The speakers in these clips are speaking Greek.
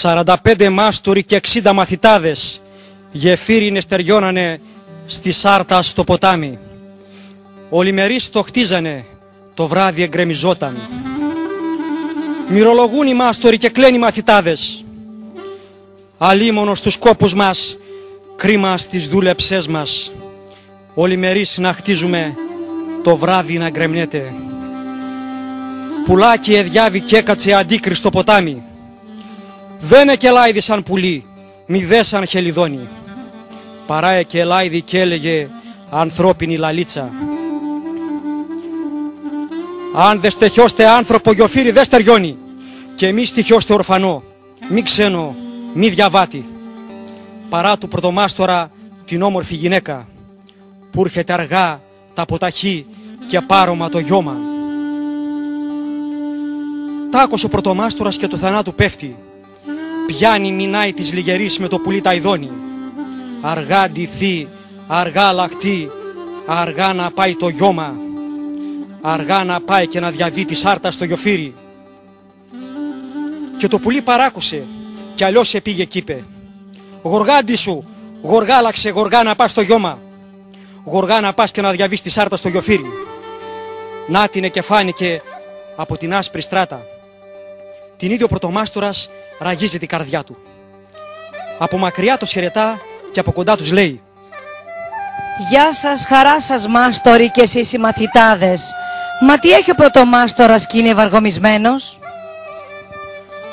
45 μάστοροι και 60 μαθητάδες γεφύρι νεστεριώνανε στη Σάρτα στο ποτάμι. Ολημερείς το χτίζανε, το βράδυ εγκρεμιζόταν. Μυρολογούν οι μάστοροι και κλαίνουν οι μαθητάδες. Αλίμονο στους κόπους μας, κρίμα στις δούλεψές μας. Ολημερείς να χτίζουμε, το βράδυ να γκρεμνέται. Πουλάκι εδιάβη και έκατσε αντίκρι στο ποτάμι. Δεν εκελάιδη σαν πουλί, μη δε σαν χελιδόνι. Παρά εκελάιδη και έλεγε ανθρώπινη λαλίτσα. Αν δε στεχιώστε άνθρωπο γιοφύρι δε στεριώνει, και μη στοιχιώστε ορφανό, μη ξένο, μη διαβάτη. Παρά του πρωτομάστορα την όμορφη γυναίκα, που έρχεται αργά τα ποταχή και πάρωμα το γιώμα. Τάκος ο πρωτομάστορας και του θανάτου πέφτει, πιάνει μηνάει της λιγερής με το πουλί τα ειδώνει. Αργά ντυθεί, αργά λαχτεί, αργά να πάει το γιώμα, αργά να πάει και να διαβεί τη Σάρτα στο γιοφύρι. Και το πουλί παράκουσε κι αλλιώς επήγε κι είπε: «Γοργάντι σου, γοργάλαξε, γοργά να πας στο γιώμα, γοργά να πας και να διαβείς τη Σάρτα στο γιοφύρι». Να την και φάνηκε από την άσπρη στράτα. Την ίδιο ο πρωτομάστορας ραγίζει την καρδιά του. Από μακριά τους χαιρετά και από κοντά τους λέει: «Γεια σας, χαρά σας μάστοροι και εσείς οι μαθητάδες. Μα τι έχει ο πρωτομάστορας κι είναι βαργομισμένος?»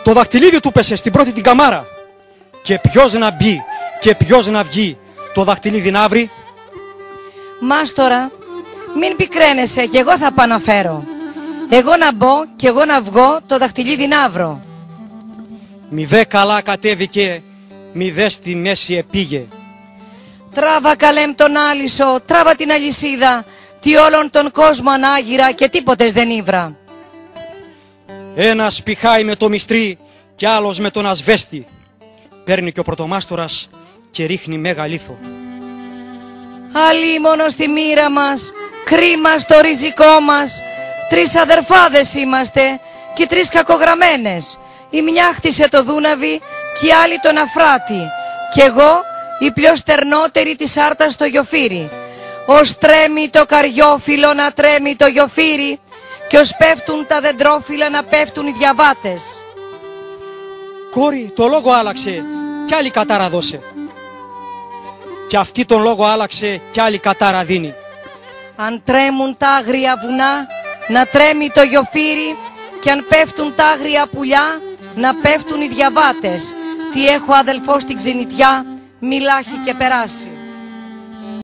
Το δαχτυλίδι του πέσε στην πρώτη την καμάρα. Και ποιος να μπει και ποιος να βγει, το δαχτυλίδι να βρει. «Μάστορα, μην πικραίνεσαι κι εγώ θα πάω να φέρω. Εγώ να μπω κι εγώ να βγω, το δαχτυλίδι να βρω». Μη δε καλά κατέβηκε, μη δε στη μέση επήγε. «Τράβα καλέμ τον άλυσο, τράβα την αλυσίδα, τι όλον τον κόσμο ανάγυρα και τίποτες δεν ήβρα». Ένας πηχάει με το μυστρί κι άλλος με τον ασβέστη. Παίρνει και ο πρωτομάστορας και ρίχνει μέγα λίθο. «Αλίμονο στη μοίρα μας, κρίμα στο ριζικό μας. 3 αδερφάδες είμαστε και 3 κακογραμμένες. Η μια χτίσε το Δούναβι και η άλλη τον Αφράτη. Κι εγώ η πιο στερνότερη της Σάρτας στο γιοφύρι. Ως τρέμει το καριόφυλλο να τρέμει το γιοφύρι, και ως πέφτουν τα δεντρόφυλλα να πέφτουν οι διαβάτες». «Κόρη, το λόγο άλλαξε κι άλλη κατάρα δώσε». Κι αυτή τον λόγο άλλαξε κι άλλη κατάρα δίνει. «Αν τρέμουν τα άγρια βουνά, να τρέμει το γιοφύρι, και αν πέφτουν τα άγρια πουλιά, να πέφτουν οι διαβάτες. Τι έχω αδελφό στην ξενιτιά, μη λάχει και περάσει».